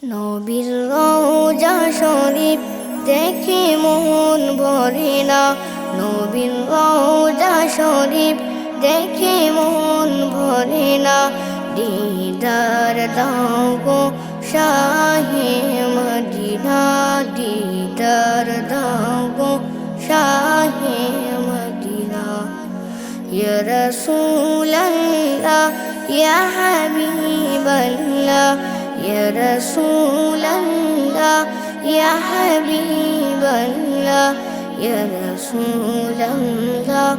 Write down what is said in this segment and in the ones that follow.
নবীর রওজা শরীফ দেখে মন ভরে না, নবীর রওজা শরীফ দেখে মন ভরে না। দিদার দাও গো শাহে মদিনা, দিদার দাও গো শাহে মদিনা। ইয়া রাসূলাল্লাহ ইয়া হাবিবাল্লাহ, ইয়া রাসূলাল্লাহ ইয়া হাবিবাল্লাহ, ইয়া রাসূলাল্লাহ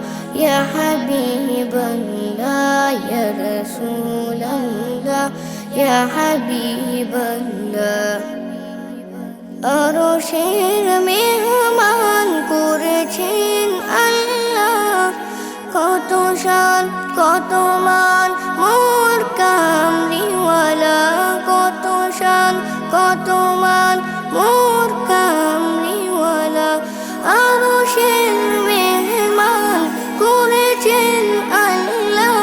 ইয়া হাবিবাল্লাহ, ইয়া রাসূলাল্লাহ ইয়া হাবিবাল্লাহ। আরশের মেহমান করেছেন আল্লাহ, কত শান কত মান মোর কামলিওয়ালা, কত শান কত মান মোর কামলিওয়ালা। আরশের মেহমান করেছেন আল্লাহ,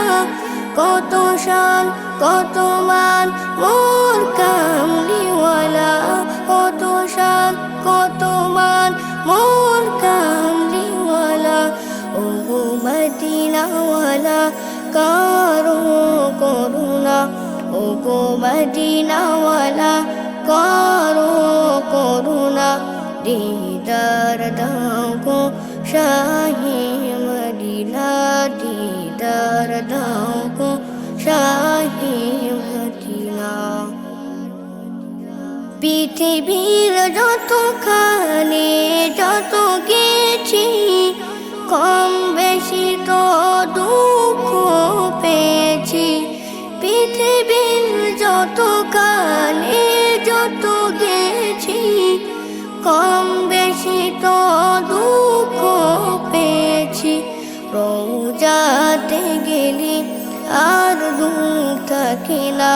কত শান কত মান মোর কামলিওয়ালা, কত শান কত মান মোর কামলিওয়ালা। ও গো মদিনাওয়ালা করো করুণা, ও গো মদিনাওয়ালা করো করুণা। দিদার দাও গো শাহে মদিনা, দিদার দাও গো শাহে মদিনা। পৃথিবীর যতখানে যত গেছি, কম বেশি তো দুঃখ পেয়েছি। পৃথিবীর যতখানে যত গেছি, কম বেশি তো দুঃখ পেয়েছি। রওজাতে গেলে আর দুঃখ থাকে না,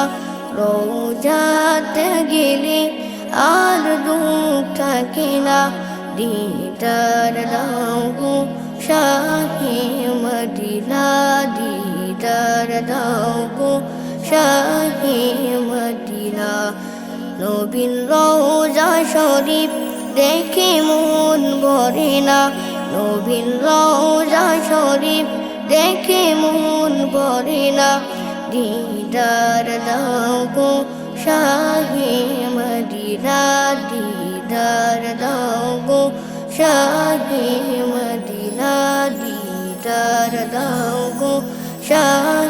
রওজাতে গেলে আর দুঃখ থাকে না। দিদার দাও গো শাহে মদিনা, দিদার দাও গো শাহে মদিনা। নবীর রওজা শরীফ দেখে মন ভরে না, নবীর রওজা শরীফ দেখে মন ভরে না। দিদার দাও গো শাহে মদিনা, দিদার দাও গো শাহে মদিনা, দিদার দাও গো শাহে